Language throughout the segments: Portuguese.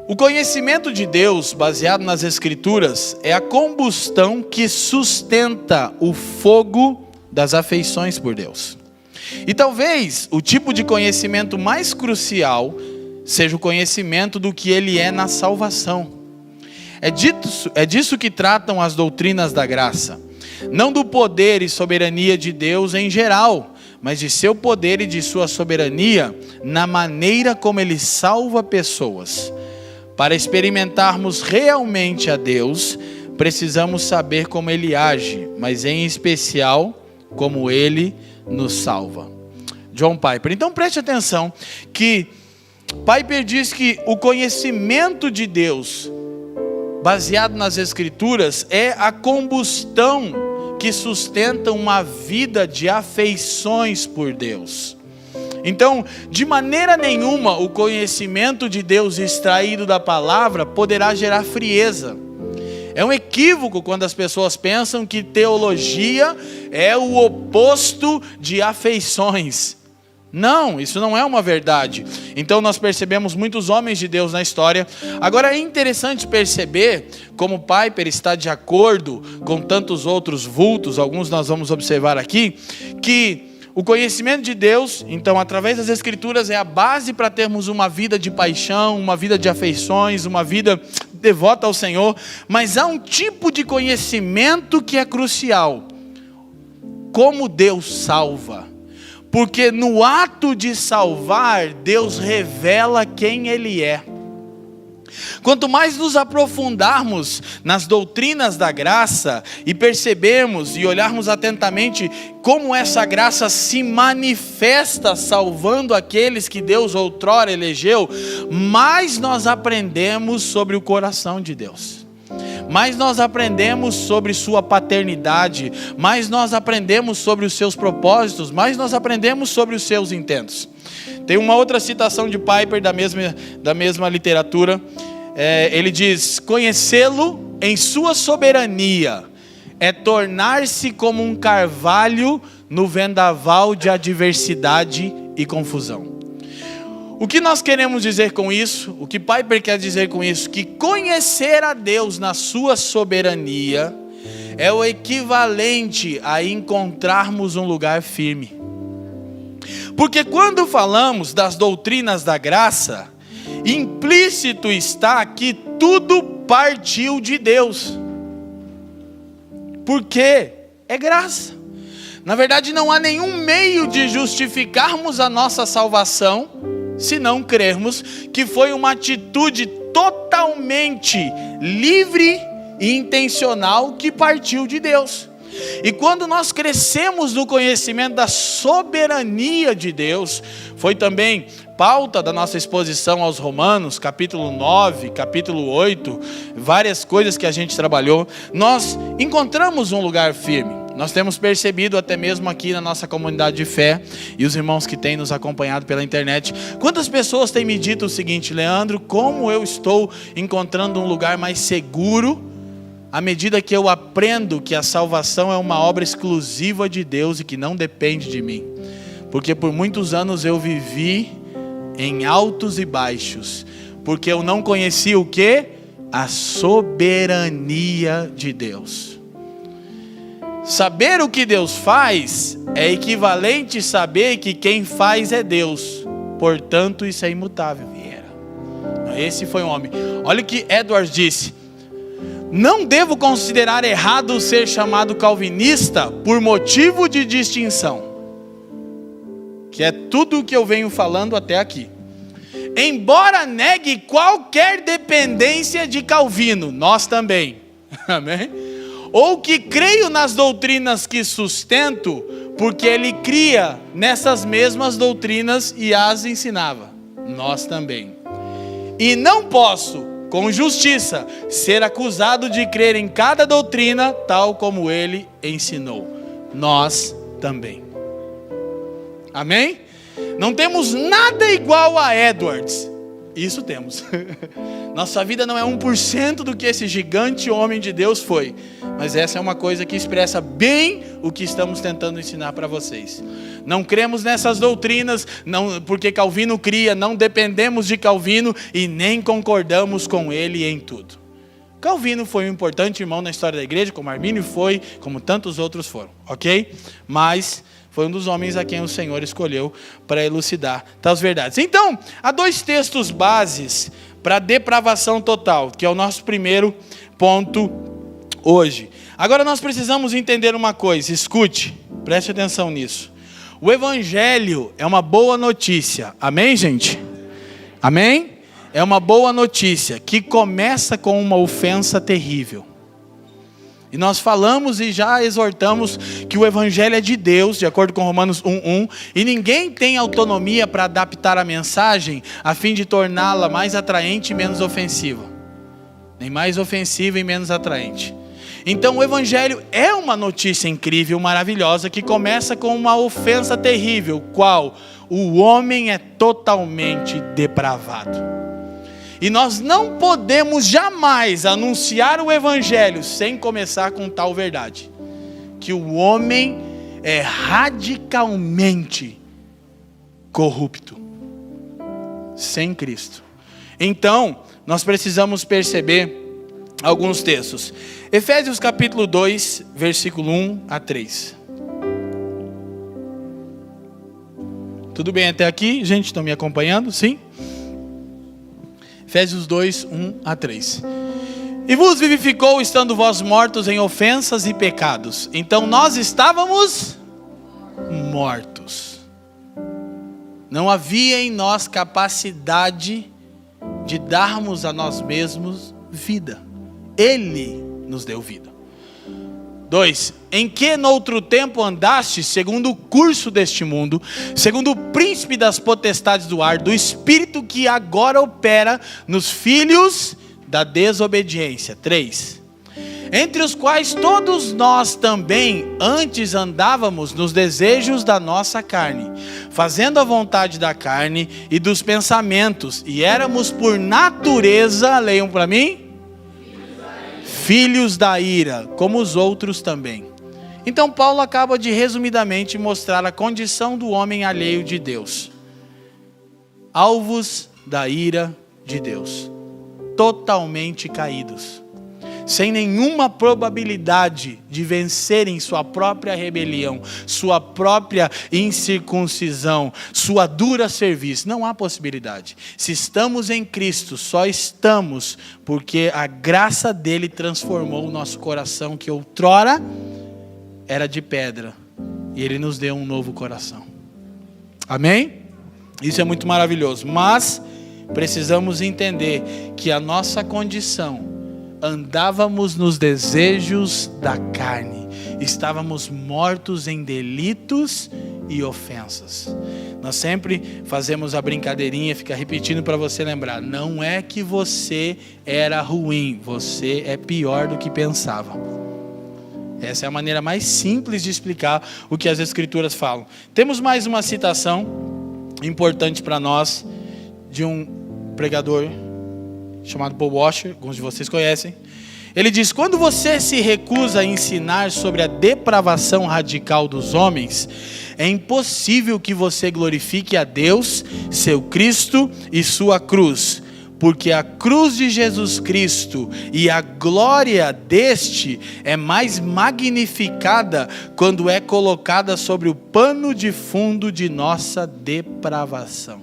O conhecimento de Deus, baseado nas Escrituras, é a combustão que sustenta o fogo das afeições por Deus. E talvez o tipo de conhecimento mais crucial seja o conhecimento do que Ele é na salvação. É disso que tratam as doutrinas da graça. Não do poder e soberania de Deus em geral, mas de seu poder e de sua soberania na maneira como Ele salva pessoas. Para experimentarmos realmente a Deus, precisamos saber como Ele age, mas em especial, como Ele nos salva. John Piper. Então preste atenção que Piper diz que o conhecimento de Deus, baseado nas Escrituras, é a combustão que sustenta uma vida de afeições por Deus. Então, de maneira nenhuma, o conhecimento de Deus extraído da palavra poderá gerar frieza. É um equívoco quando as pessoas pensam que teologia é o oposto de afeições. Não, isso não é uma verdade. Então nós percebemos muitos homens de Deus na história. Agora é interessante perceber como Piper está de acordo com tantos outros vultos, alguns nós vamos observar aqui, que o conhecimento de Deus, então, através das Escrituras, é a base para termos uma vida de paixão, uma vida de afeições, uma vida devota ao Senhor. Mas há um tipo de conhecimento que é crucial: como Deus salva. Porque no ato de salvar, Deus revela quem Ele é. Quanto mais nos aprofundarmos nas doutrinas da graça e percebermos e olharmos atentamente como essa graça se manifesta salvando aqueles que Deus outrora elegeu, mais nós aprendemos sobre o coração de Deus. Mais nós aprendemos sobre sua paternidade, mais nós aprendemos sobre os seus propósitos, mais nós aprendemos sobre os seus intentos. Tem uma outra citação de Piper da mesma literatura. Ele diz: conhecê-lo em sua soberania é tornar-se como um carvalho no vendaval de adversidade e confusão. O que nós queremos dizer com isso? O que Piper quer dizer com isso? Que conhecer a Deus na sua soberania é o equivalente a encontrarmos um lugar firme. Porque quando falamos das doutrinas da graça, implícito está que tudo partiu de Deus. Porque é graça. Na verdade, não há nenhum meio de justificarmos a nossa salvação se não crermos que foi uma atitude totalmente livre e intencional que partiu de Deus. E quando nós crescemos no conhecimento da soberania de Deus, foi também pauta da nossa exposição aos Romanos, capítulo 9, capítulo 8, várias coisas que a gente trabalhou, nós encontramos um lugar firme. Nós temos percebido até mesmo aqui na nossa comunidade de fé, e os irmãos que têm nos acompanhado pela internet, quantas pessoas têm me dito o seguinte: Leandro, como eu estou encontrando um lugar mais seguro, à medida que eu aprendo que a salvação é uma obra exclusiva de Deus e que não depende de mim. Porque por muitos anos eu vivi em altos e baixos, porque eu não conhecia o quê? A soberania de Deus. Saber o que Deus faz é equivalente a saber que quem faz é Deus. Portanto, isso é imutável. Esse foi um homem. Olha o que Edwards disse: não devo considerar errado ser chamado calvinista por motivo de distinção, que é tudo o que eu venho falando até aqui. Embora negue qualquer dependência de Calvino, nós também. Amém? Ou que creio nas doutrinas que sustento, porque ele cria nessas mesmas doutrinas e as ensinava. Nós também. E não posso, com justiça, ser acusado de crer em cada doutrina tal como ele ensinou. Nós também. Amém? Não temos nada igual a Edwards. Isso temos. Nossa vida não é 1% do que esse gigante homem de Deus foi. Mas essa é uma coisa que expressa bem o que estamos tentando ensinar para vocês. não cremos nessas doutrinas, porque Calvino cria, não dependemos de Calvino e nem concordamos com ele em tudo. Calvino foi um importante irmão na história da igreja, como Armínio foi, como tantos outros foram, ok? Mas foi um dos homens a quem o Senhor escolheu para elucidar tais verdades. Então, há 2 textos bases para a depravação total, que é o nosso primeiro ponto hoje. Agora nós precisamos entender uma coisa, escute, preste atenção nisso. O Evangelho é uma boa notícia, amém, gente? Amém? É uma boa notícia que começa com uma ofensa terrível. E nós falamos e já exortamos que o Evangelho é de Deus, de acordo com Romanos 1:1, e ninguém tem autonomia para adaptar a mensagem a fim de torná-la mais atraente e menos ofensiva. Nem mais ofensiva e menos atraente. Então o Evangelho é uma notícia incrível, maravilhosa, que começa com uma ofensa terrível, qual o homem é totalmente depravado. E nós não podemos jamais anunciar o Evangelho sem começar com tal verdade, que o homem é radicalmente corrupto, sem Cristo. Então, nós precisamos perceber alguns textos. Efésios capítulo 2, versículo 1 a 3. Tudo bem até aqui? Gente, estão me acompanhando? Sim? Efésios 2, 1 a 3. E vos vivificou, estando vós mortos em ofensas e pecados. Então nós estávamos mortos. Não havia em nós capacidade de darmos a nós mesmos vida. Ele nos deu vida. 2. Em que noutro tempo andaste, segundo o curso deste mundo, segundo o príncipe das potestades do ar, do espírito que agora opera nos filhos da desobediência. 3. Entre os quais todos nós também antes andávamos nos desejos da nossa carne, fazendo a vontade da carne e dos pensamentos, e éramos por natureza, leiam para mim, filhos da ira, como os outros também. Então Paulo acaba de resumidamente mostrar a condição do homem alheio de Deus. Alvos da ira de Deus. Totalmente caídos. Sem nenhuma probabilidade de vencerem sua própria rebelião, sua própria incircuncisão, sua dura serviço. Não há possibilidade. Se estamos em Cristo, só estamos porque a graça dele transformou o nosso coração, que outrora era de pedra, e ele nos deu um novo coração. Amém? Isso é muito maravilhoso. Mas precisamos entender que a nossa condição, andávamos nos desejos da carne, estávamos mortos em delitos e ofensas. Nós sempre fazemos a brincadeirinha, fica repetindo para você lembrar, não é que você era ruim, você é pior do que pensava. Essa é a maneira mais simples de explicar o que as Escrituras falam. Temos mais uma citação importante para nós, de um pregador chamado Paul Washer, alguns de vocês conhecem. Ele diz: quando você se recusa a ensinar sobre a depravação radical dos homens, é impossível que você glorifique a Deus, seu Cristo e sua cruz, porque a cruz de Jesus Cristo e a glória deste é mais magnificada quando é colocada sobre o pano de fundo de nossa depravação.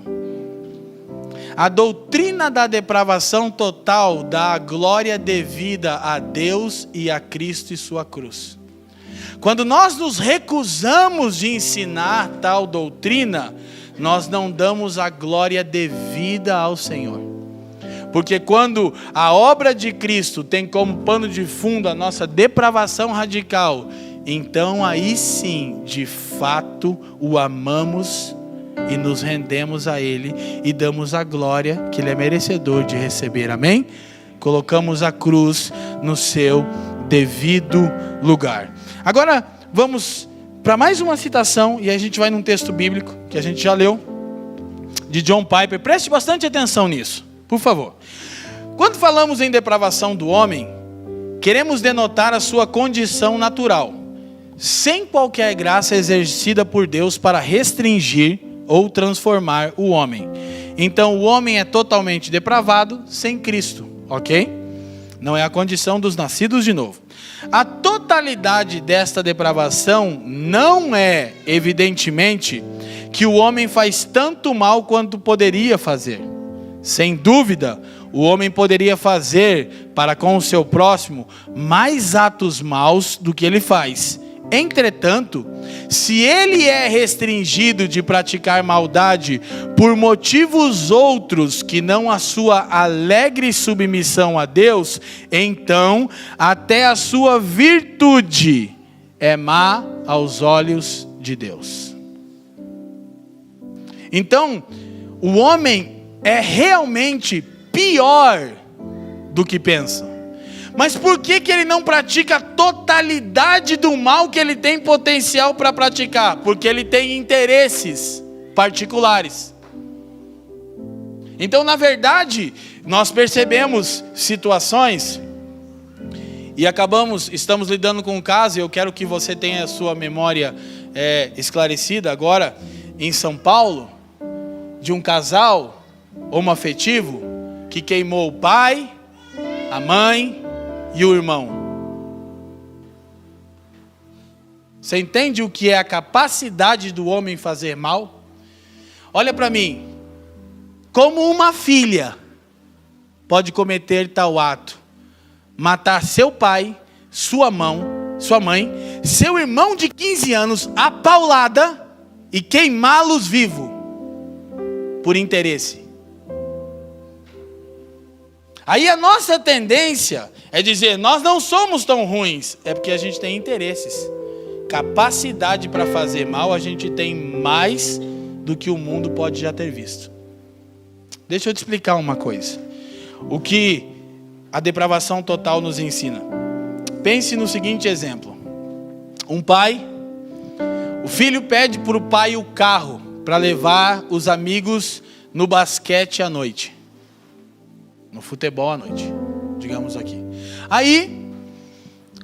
A doutrina da depravação total dá a glória devida a Deus e a Cristo e sua cruz. Quando nós nos recusamos de ensinar tal doutrina, nós não damos a glória devida ao Senhor. Porque quando a obra de Cristo tem como pano de fundo a nossa depravação radical, então aí sim, de fato, o amamos e nos rendemos a Ele e damos a glória que Ele é merecedor de receber, amém? Colocamos a cruz no seu devido lugar. Agora vamos para mais uma citação, e a gente vai num texto bíblico que a gente já leu, de John Piper. Preste bastante atenção nisso, por favor. Quando falamos em depravação do homem, queremos denotar a sua condição natural, sem qualquer graça exercida por Deus para restringir ou transformar o homem. Então o homem é totalmente depravado sem Cristo, ok? Não é a condição dos nascidos de novo. A totalidade desta depravação não é, evidentemente, que o homem faz tanto mal quanto poderia fazer. Sem dúvida, o homem poderia fazer para com o seu próximo mais atos maus do que ele faz. Entretanto, se ele é restringido de praticar maldade por motivos outros que não a sua alegre submissão a Deus, então até a sua virtude é má aos olhos de Deus. Então, o homem é realmente pior do que pensa. Mas por que ele não pratica a totalidade do mal que ele tem potencial para praticar? Porque ele tem interesses particulares. Então, na verdade, nós percebemos situações e estamos lidando com um caso, e eu quero que você tenha a sua memória esclarecida agora, em São Paulo, de um casal homoafetivo que queimou o pai, a mãe e o irmão. Você entende o que é a capacidade do homem fazer mal? Olha para mim. Como uma filha pode cometer tal ato? Matar seu pai, sua mãe, seu irmão de 15 anos a paulada e queimá-los vivo por interesse. Aí a nossa tendência é dizer, nós não somos tão ruins. É porque a gente tem interesses. Capacidade para fazer mal a gente tem mais do que o mundo pode já ter visto. Deixa eu te explicar uma coisa. O que a depravação total nos ensina. Pense no seguinte exemplo. Um pai, o filho pede para o pai o carro para levar os amigos no basquete à noite. No futebol à noite, digamos aqui. Aí,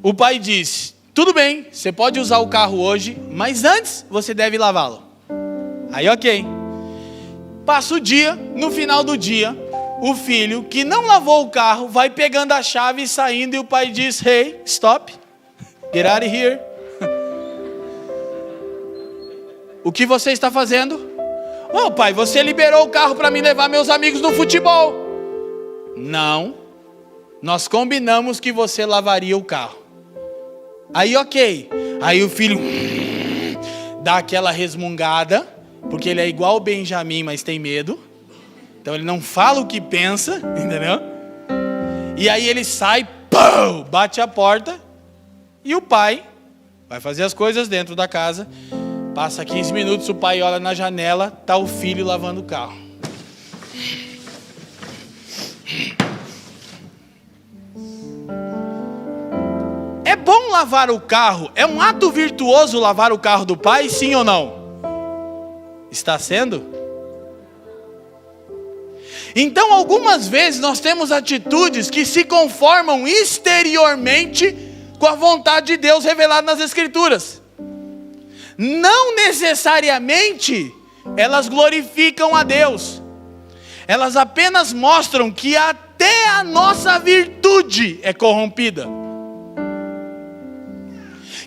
o pai diz, tudo bem, você pode usar o carro hoje, mas antes você deve lavá-lo. Aí, ok. Passa o dia, no final do dia, o filho que não lavou o carro vai pegando a chave e saindo, e o pai diz, hey, stop, get out of here. O que você está fazendo? Oh, pai, você liberou o carro para mim levar meus amigos no futebol. Não, nós combinamos que você lavaria o carro. Aí ok, aí o filho dá aquela resmungada, porque ele é igual o Benjamin, mas tem medo. Então ele não fala o que pensa, entendeu? E aí ele sai, pum, bate a porta, e o pai vai fazer as coisas dentro da casa. Passa 15 minutos, o pai olha na janela, tá o filho lavando o carro. É bom lavar o carro? É um ato virtuoso lavar o carro do pai, sim ou não? Está sendo? Então, algumas vezes nós temos atitudes que se conformam exteriormente com a vontade de Deus revelada nas Escrituras. Não necessariamente elas glorificam a Deus. Elas apenas mostram que até a nossa virtude é corrompida.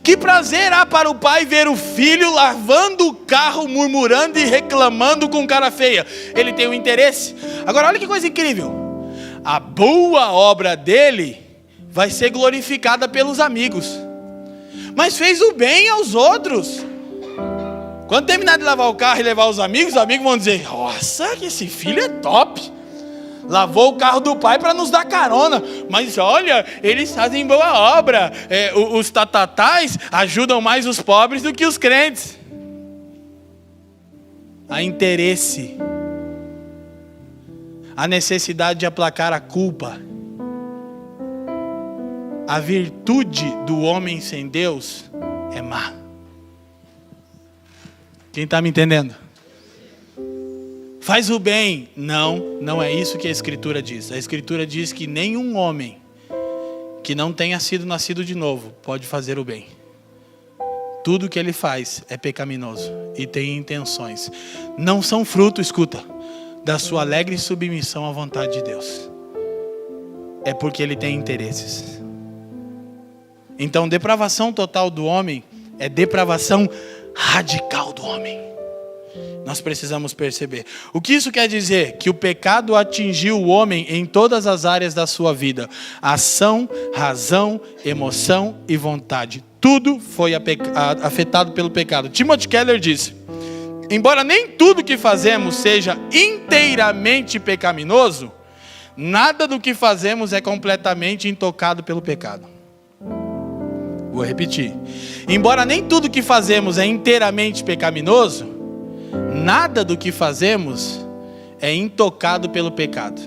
Que prazer há para o pai ver o filho lavando o carro, murmurando e reclamando com cara feia. Ele tem um interesse. Agora olha que coisa incrível. A boa obra dele vai ser glorificada pelos amigos. Mas fez o bem aos outros. Quando terminar de lavar o carro e levar os amigos vão dizer, nossa, que esse filho é top. Lavou o carro do pai para nos dar carona. Mas olha, eles fazem boa obra. Os tatatais ajudam mais os pobres do que os crentes. Há interesse. A necessidade de aplacar a culpa. A virtude do homem sem Deus é má. Quem está me entendendo? Faz o bem. Não é isso que a Escritura diz. A Escritura diz que nenhum homem que não tenha sido nascido de novo pode fazer o bem. tudo que ele faz é pecaminoso e tem intenções. Não são fruto, escuta, da sua alegre submissão à vontade de Deus. É porque ele tem interesses. Então, depravação total do homem é depravação radical do homem. Nós precisamos perceber. O que isso quer dizer? Que o pecado atingiu o homem em todas as áreas da sua vida. Ação, razão, emoção e vontade. Tudo foi afetado pelo pecado. Timothy Keller disse: embora nem tudo que fazemos seja inteiramente pecaminoso, nada do que fazemos é completamente intocado pelo pecado. Vou repetir. Embora nem tudo que fazemos é inteiramente pecaminoso, nada do que fazemos é intocado pelo pecado.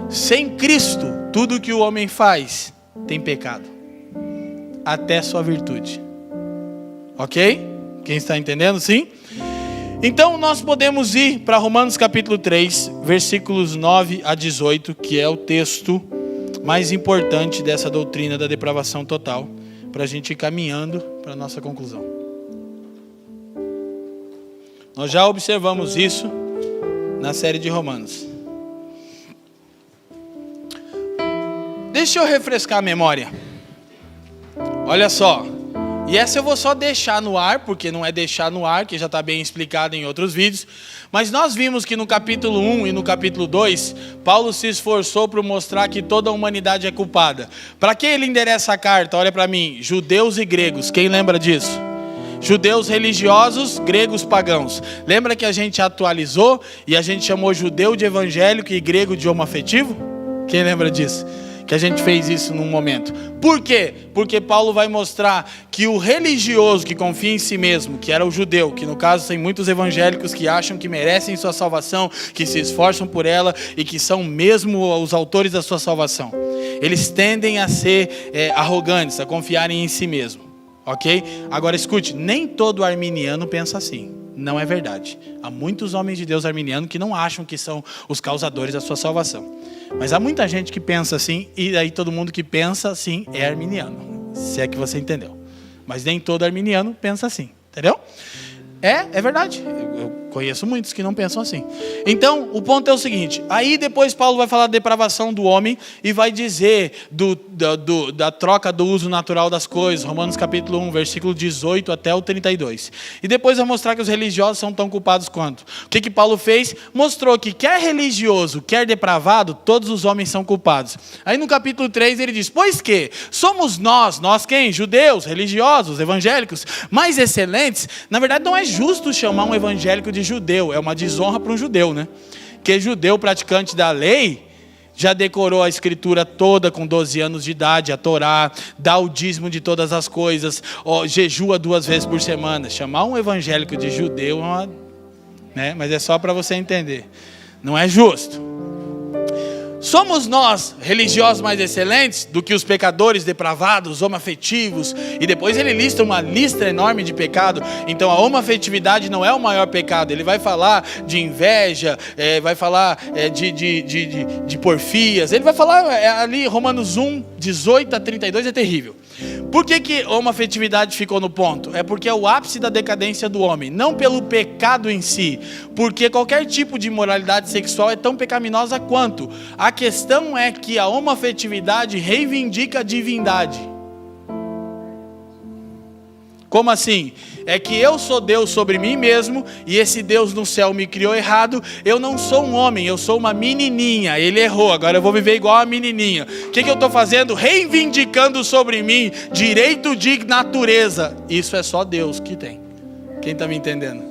Sem Cristo, tudo que o homem faz tem pecado, até sua virtude. Ok? Quem está entendendo? Sim? Então nós podemos ir para Romanos capítulo 3, versículos 9 a 18, que é o texto mais importante dessa doutrina da depravação total, para a gente ir caminhando para a nossa conclusão. Nós já observamos isso na série de Romanos. Deixa eu refrescar a memória. Olha só. E essa eu vou só deixar no ar, porque não é deixar no ar, que já está bem explicado em outros vídeos. Mas nós vimos que no capítulo 1 e no capítulo 2, Paulo se esforçou para mostrar que toda a humanidade é culpada. Para quem ele endereça a carta? Olha para mim. Judeus e gregos. Quem lembra disso? Judeus religiosos, gregos pagãos. Lembra que a gente atualizou e a gente chamou judeu de evangélico e grego de homoafetivo? Quem lembra disso? Que a gente fez isso num momento. Por quê? Porque Paulo vai mostrar que o religioso que confia em si mesmo, que era o judeu, que no caso tem muitos evangélicos que acham que merecem sua salvação, que se esforçam por ela e que são mesmo os autores da sua salvação. Eles tendem a ser arrogantes, a confiarem em si mesmo. Ok? Agora escute, nem todo arminiano pensa assim. Não é verdade. Há muitos homens de Deus arminianos que não acham que são os causadores da sua salvação. Mas há muita gente que pensa assim, e aí todo mundo que pensa assim é arminiano. Se é que você entendeu. Mas nem todo arminiano pensa assim. Entendeu? É verdade. Eu conheço muitos que não pensam assim. Então, o ponto é o seguinte. Aí depois Paulo vai falar da depravação do homem e vai dizer da troca do uso natural das coisas. Romanos capítulo 1, versículo 18 até o 32. E depois vai mostrar que os religiosos são tão culpados quanto. O que Paulo fez? Mostrou que quer religioso, quer depravado, todos os homens são culpados. Aí no capítulo 3 ele diz: pois que somos nós quem? Judeus, religiosos, evangélicos, mais excelentes. Na verdade não é justo chamar um evangélico de judeu, é uma desonra para um judeu, né? Porque judeu praticante da lei já decorou a escritura toda com 12 anos de idade, a Torá, dá o dízimo de todas as coisas, jejua 2 vezes por semana. Chamar um evangélico de judeu né? Mas é só para você entender, não é justo. Somos nós religiosos mais excelentes do que os pecadores depravados, homoafetivos? E depois ele lista uma lista enorme de pecado. Então a homoafetividade não é o maior pecado. Ele vai falar de inveja, vai falar de porfias. Ele vai falar ali, Romanos 1, 18 a 32 é terrível. Por que a homoafetividade ficou no ponto? É porque é o ápice da decadência do homem, não pelo pecado em si, porque qualquer tipo de imoralidade sexual é tão pecaminosa quanto. A questão é que a homoafetividade reivindica a divindade. Como assim? É que eu sou Deus sobre mim mesmo, e esse Deus no céu me criou errado. Eu não sou um homem, eu sou uma menininha. Ele errou, agora eu vou viver igual a menininha. O que eu estou fazendo? Reivindicando sobre mim direito de natureza. Isso é só Deus que tem. Quem está me entendendo?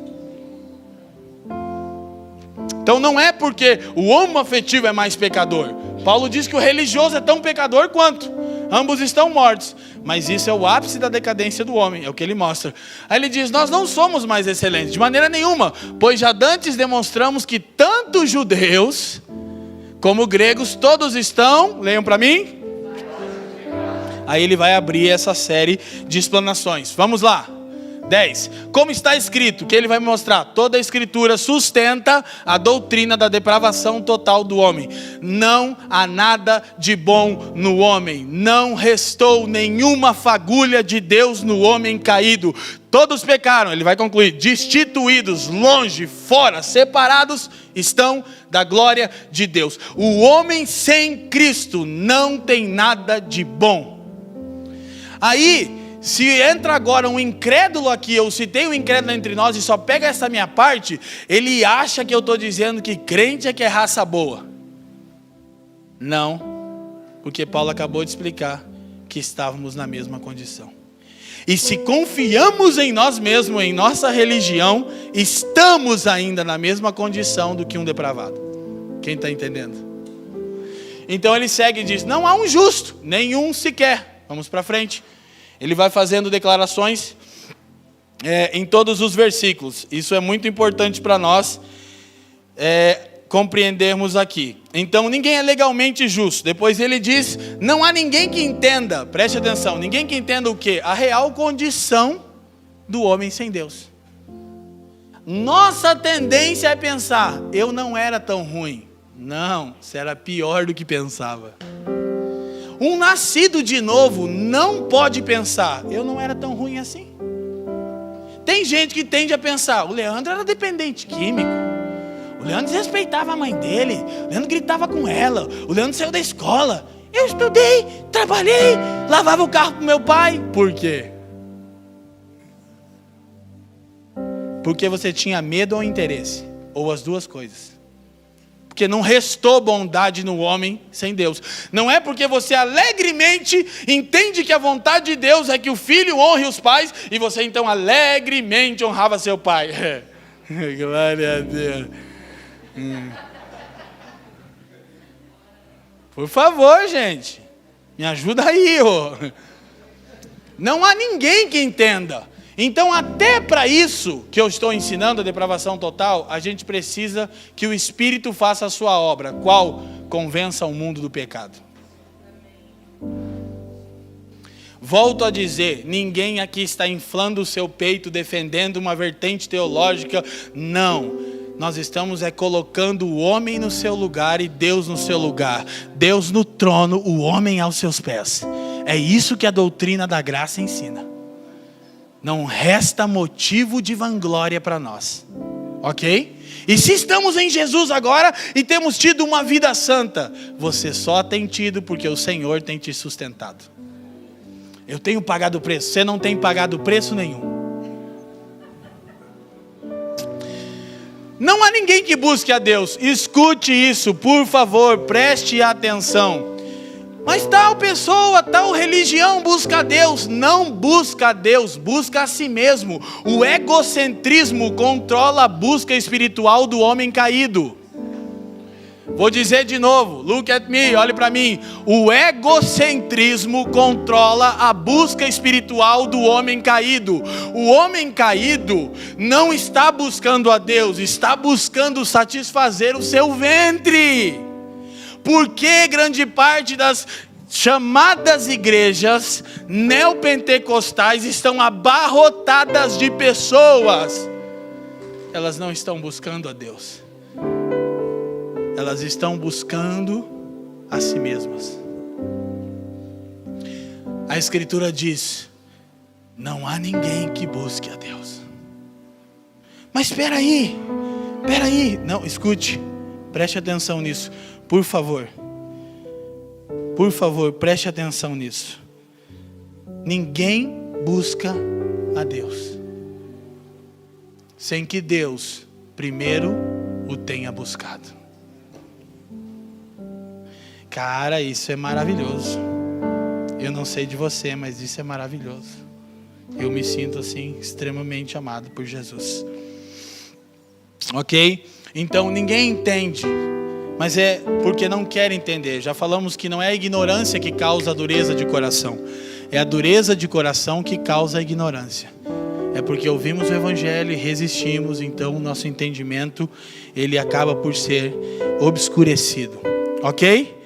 Então não é porque o homoafetivo é mais pecador. Paulo diz que o religioso é tão pecador quanto. Ambos estão mortos. Mas isso é o ápice da decadência do homem. É o que ele mostra. Aí ele diz: nós não somos mais excelentes de maneira nenhuma. Pois já dantes demonstramos que tanto judeus como gregos todos estão... Leiam para mim. Aí ele vai abrir essa série de explanações. Vamos lá. 10. Como está escrito, que ele vai mostrar, toda a escritura sustenta a doutrina da depravação total do homem. Não há nada de bom no homem. Não restou nenhuma fagulha de Deus no homem caído. Todos pecaram, ele vai concluir, destituídos, longe, fora, separados, estão da glória de Deus. O homem sem Cristo não tem nada de bom. Aí, se entra agora um incrédulo aqui, eu citei um incrédulo entre nós e só pega essa minha parte, ele acha que eu estou dizendo que crente é que é raça boa. Não, porque Paulo acabou de explicar que estávamos na mesma condição. E se confiamos em nós mesmos, em nossa religião, estamos ainda na mesma condição do que um depravado. Quem está entendendo? Então ele segue e diz, não há um justo, nenhum sequer. Vamos para frente. Ele vai fazendo declarações em todos os versículos. Isso é muito importante para nós compreendermos aqui. Então, ninguém é legalmente justo. Depois ele diz, não há ninguém que entenda, preste atenção, ninguém que entenda o quê? A real condição do homem sem Deus. Nossa tendência é pensar, eu não era tão ruim. Não, você era pior do que pensava. Um nascido de novo não pode pensar, eu não era tão ruim assim. Tem gente que tende a pensar, o Leandro era dependente químico. O Leandro desrespeitava a mãe dele. O Leandro gritava com ela. O Leandro saiu da escola. Eu estudei, trabalhei, lavava o carro pro meu pai. Por quê? Porque você tinha medo ou interesse, ou as duas coisas. Porque não restou bondade no homem sem Deus. Não é porque você alegremente entende que a vontade de Deus é que o filho honre os pais, e você então alegremente honrava seu pai. Glória a Deus. Por favor, gente, me ajuda aí, Não há ninguém que entenda. Então, até para isso que eu estou ensinando, a depravação total, a gente precisa que o Espírito faça a sua obra. Qual? Convença o mundo do pecado. Volto a dizer, ninguém aqui está inflando o seu peito, defendendo uma vertente teológica. Não. Nós estamos colocando o homem no seu lugar e Deus no seu lugar. Deus no trono, o homem aos seus pés. É isso que a doutrina da graça ensina. Não resta motivo de vanglória para nós. Ok? E se estamos em Jesus agora e temos tido uma vida santa, você só tem tido porque o Senhor tem te sustentado. Eu tenho pagado preço, você não tem pagado preço nenhum. Não há ninguém que busque a Deus. Escute isso, por favor, preste atenção. Mas tal pessoa, tal religião busca a Deus. Não busca a Deus, busca a si mesmo. O egocentrismo controla a busca espiritual do homem caído. Vou dizer de novo, look at me, olhe para mim. O egocentrismo controla a busca espiritual do homem caído. O homem caído não está buscando a Deus, está buscando satisfazer o seu ventre. Porque grande parte das chamadas igrejas neopentecostais estão abarrotadas de pessoas. Elas não estão buscando a Deus. Elas estão buscando a si mesmas. A Escritura diz, não há ninguém que busque a Deus. Mas espera aí, não, escute, preste atenção nisso, por favor, preste atenção nisso. Ninguém busca a Deus sem que Deus primeiro o tenha buscado. Cara, isso é maravilhoso. Eu não sei de você, mas isso é maravilhoso. Eu me sinto assim, extremamente amado por Jesus. Ok? Então ninguém entende, mas é porque não quer entender. Já falamos que não é a ignorância que causa a dureza de coração. É a dureza de coração que causa a ignorância. É porque ouvimos o Evangelho e resistimos, então o nosso entendimento, ele acaba por ser obscurecido. Ok?